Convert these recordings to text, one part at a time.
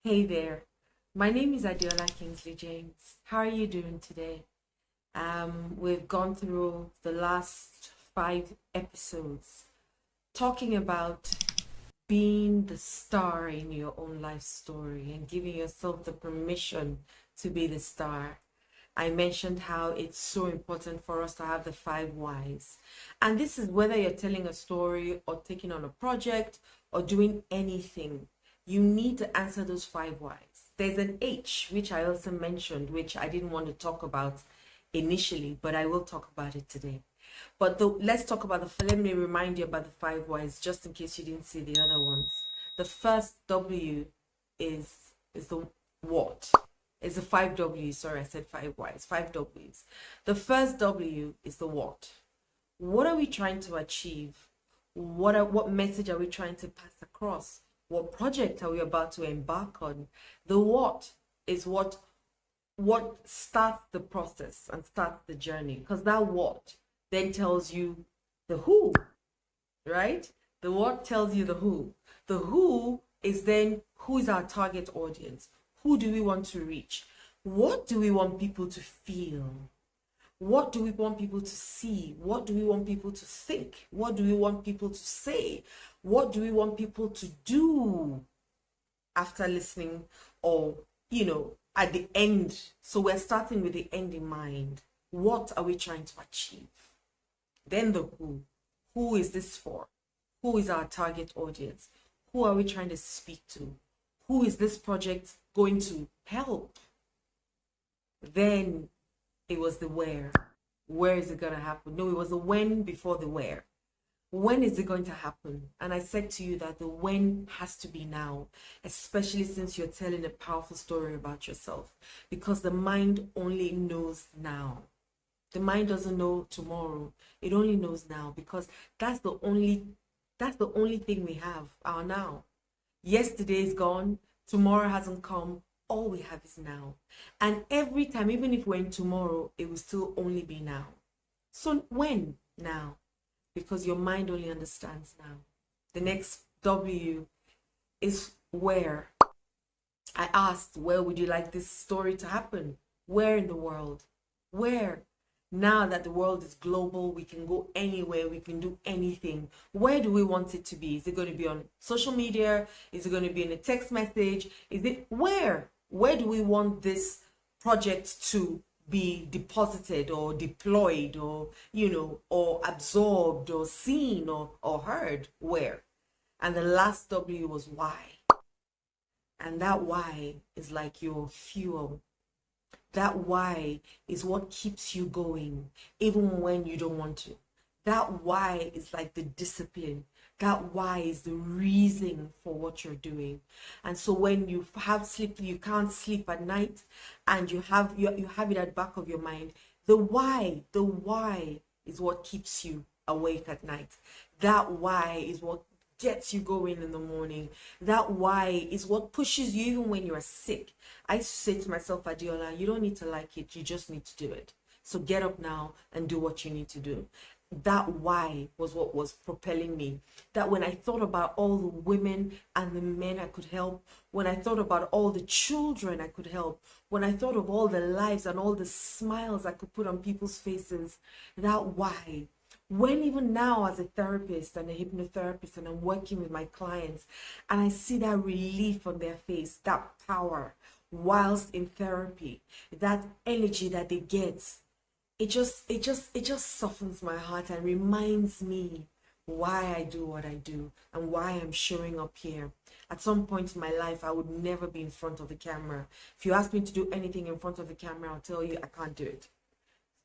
Hey there, my name is Adiola Kingsley James. How are you doing today? We've gone through the last 5 episodes talking about being the star in your own life story and giving yourself the permission to be the star. I mentioned how it's so important for us to have the 5 whys. And this is whether you're telling a story or taking on a project or doing anything, you need to answer those 5 whys. There's an H, which I also mentioned, which I didn't want to talk about initially, but I will talk about it today. But let's talk about let me remind you about the 5 whys, just in case you didn't see the other ones. The first W is the what? It's the 5 W's. Sorry, I said 5 Y's. 5 W's. The first W is the what. What are we trying to achieve? What message are we trying to pass across? What project are we about to embark on? The what is what starts the process and starts the journey, because that what then tells you the who, right? The what tells you the who. The who is then, who is our target audience? Who do we want to reach? What do we want people to feel? What do we want people to see? What do we want people to think? What do we want people to say? What do we want people to do after listening, or, at the end? So we're starting with the end in mind. What are we trying to achieve? Then the who. Who is this for? Who is our target audience? Who are we trying to speak to? Who is this project going to help? Then it was the where. Where is it going to happen? No, it was the when before the where. When is it going to happen? And I said to you that the when has to be now, especially since you're telling a powerful story about yourself, because the mind only knows now. The mind doesn't know tomorrow. It only knows now, because that's the only thing we have, our now. Yesterday is gone. Tomorrow hasn't come. All we have is now. And every time, even if we're in tomorrow, it will still only be now. So when? Now. Because your mind only understands now. The next W is where. I asked, where would you like this story to happen? Where in the world? Where? Now that the world is global, we can go anywhere, we can do anything. Where do we want it to be? Is it going to be on social media? Is it going to be in a text message? Is it where? Where do we want this project to be deposited or deployed, or, or absorbed or seen or heard? Where? And the last W was why. And that why is like your fuel. That why is what keeps you going, even when you don't want to. That why is like the discipline. That why is the reason for what you're doing. And so when you have sleep, you can't sleep at night, and you have it at the back of your mind. The why is what keeps you awake at night. That why is what gets you going in the morning. That why is what pushes you even when you're sick. I used to say to myself, Adiola, you don't need to like it, you just need to do it. So get up now and do what you need to do. That why was what was propelling me. That when I thought about all the women and the men I could help, when I thought about all the children I could help, when I thought of all the lives and all the smiles I could put on people's faces, that why. When even now as a therapist and a hypnotherapist, and I'm working with my clients, and I see that relief on their face, that power whilst in therapy, that energy that they get, it just softens my heart and reminds me why I do what I do and why I'm showing up here. At some point in my life, I would never be in front of the camera. If you ask me to do anything in front of the camera, I'll tell you I can't do it.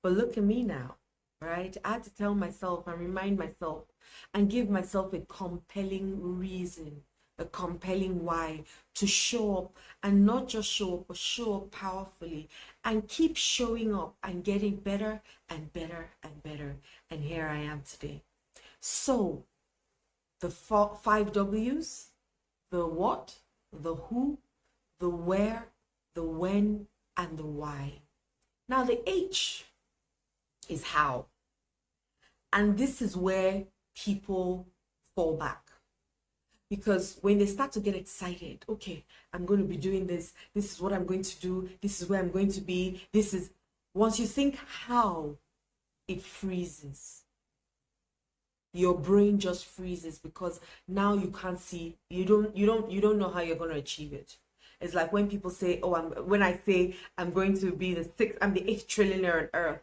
But look at me now. Right? I had to tell myself and remind myself and give myself a compelling reason, a compelling why to show up, and not just show up, but show up powerfully and keep showing up and getting better and better and better. And here I am today. So the 5 W's, the what, the who, the where, the when, and the why. Now the H is how. And this is where people fall back. Because when they start to get excited, okay, I'm going to be doing this. This is what I'm going to do. This is where I'm going to be. This is, once you think how, it freezes. Your brain just freezes because now you can't see, you don't know how you're going to achieve it. It's like when people say, oh, when I say I'm going to be I'm the 8th trillionaire on earth.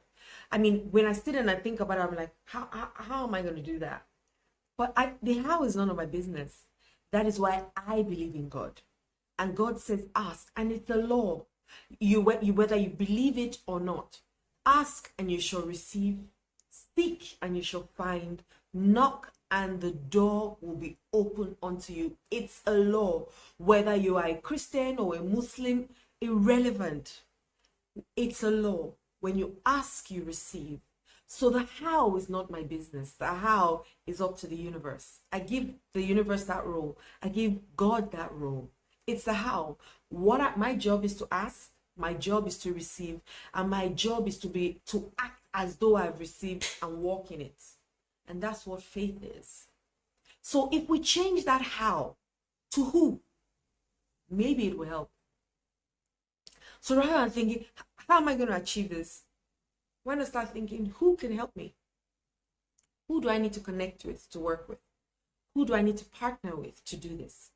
I mean, when I sit and I think about it, I'm like, how am I going to do that? But the how is none of my business. That is why I believe in God. And God says, ask. And it's a law. Whether you believe it or not. Ask and you shall receive. Seek and you shall find. Knock and the door will be open unto you. It's a law. Whether you are a Christian or a Muslim, irrelevant. It's a law. When you ask, you receive. So the how is not my business. The how is up to the universe. I give the universe that role. I give God that role. It's the how. My job is to ask. My job is to receive. And my job is to act as though I've received and walk in it. And that's what faith is. So if we change that how to who, maybe it will help. So rather than thinking, how am I going to achieve this? Why not start thinking, who can help me? Who do I need to connect with, to work with? Who do I need to partner with to do this?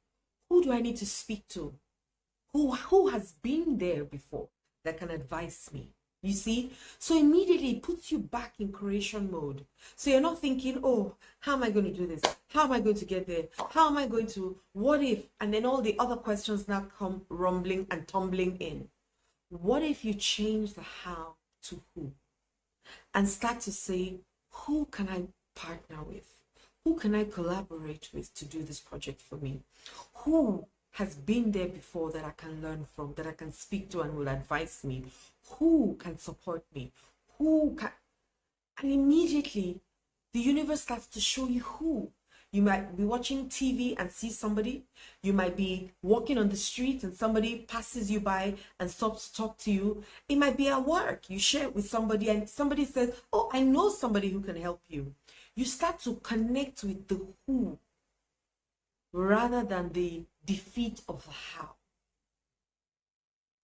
Who do I need to speak to? Who has been there before that can advise me? You see? So immediately it puts you back in creation mode. So you're not thinking, oh, how am I going to do this? How am I going to get there? How am I going to, what if? And then all the other questions now come rumbling and tumbling in. What if you change the how to who? And start to say, who can I partner with? Who can I collaborate with to do this project for me? Who has been there before that I can learn from, that I can speak to and will advise me? Who can support me? Who can? And immediately, the universe starts to show you who. You might be watching TV and see somebody. You might be walking on the street and somebody passes you by and stops to talk to you. It might be at work. You share it with somebody and somebody says, oh, I know somebody who can help you. You start to connect with the who rather than the defeat of the how.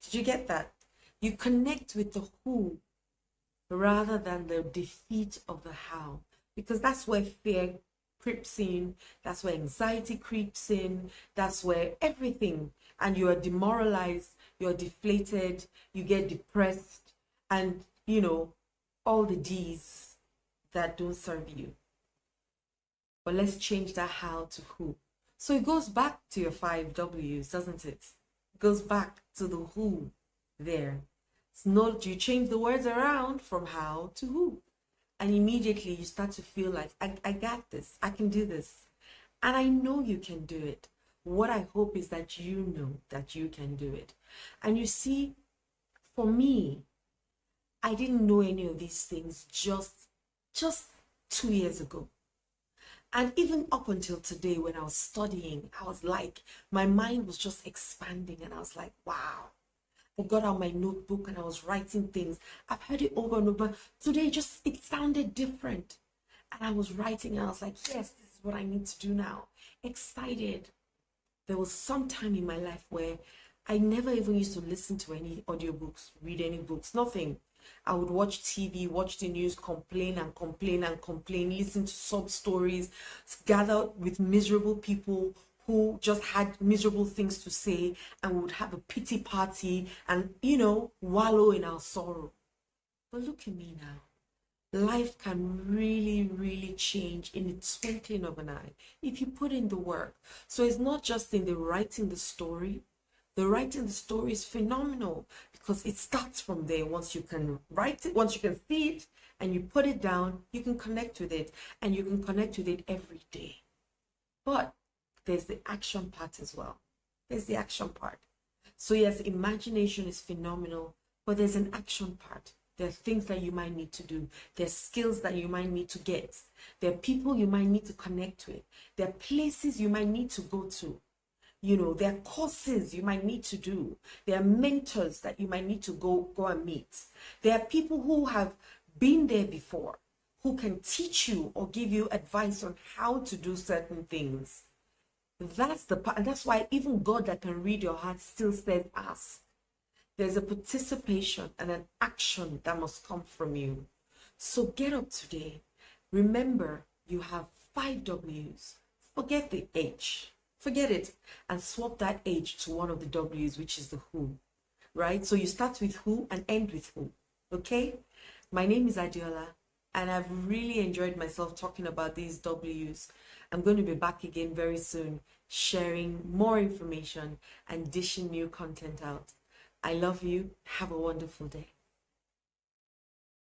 Did you get that? You connect with the who rather than the defeat of the how. Because that's where fear creeps in, that's where anxiety creeps in, that's where everything, and you are demoralized, you're deflated, you get depressed, and you know, all the D's that don't serve you. But let's change that how to who. So it goes back to your 5 W's, doesn't it? It goes back to the who there. It's not, you change the words around from how to who. And immediately you start to feel like, I got this, I can do this. And I know you can do it. What I hope is that you know that you can do it. And you see, for me, I didn't know any of these things just 2 years ago. And even up until today, when I was studying, I was like, my mind was just expanding. And I was like, wow. I got out my notebook and I was writing things. I've heard it over and over. Today, it sounded different. And I was writing and I was like, yes, this is what I need to do now. Excited. There was some time in my life where I never even used to listen to any audiobooks, read any books, nothing. I would watch TV, watch the news, complain and complain and complain, listen to sub stories, gather with miserable people who just had miserable things to say, and we would have a pity party and, you know, wallow in our sorrow. But look at me now. Life can really, really change in the twinkling of an eye if you put in the work. So it's not just in the writing the story. The writing the story is phenomenal because it starts from there. Once you can write it, once you can see it and you put it down, you can connect with it, and you can connect with it every day. But there's the action part as well. There's the action part. So yes, imagination is phenomenal, but there's an action part. There are things that you might need to do. There are skills that you might need to get. There are people you might need to connect with. There are places you might need to go to. You know, there are courses you might need to do. There are mentors that you might need to go and meet. There are people who have been there before, who can teach you or give you advice on how to do certain things. That's the part, and that's why even God that can read your heart still says ask. There's a participation and an action that must come from you. So get up today. Remember, you have 5 W's. Forget the H. Forget it and swap that H to one of the W's, which is the who. Right? So you start with who and end with who. Okay? My name is Adiola, and I've really enjoyed myself talking about these W's. I'm going to be back again very soon, sharing more information and dishing new content out. I love you. Have a wonderful day.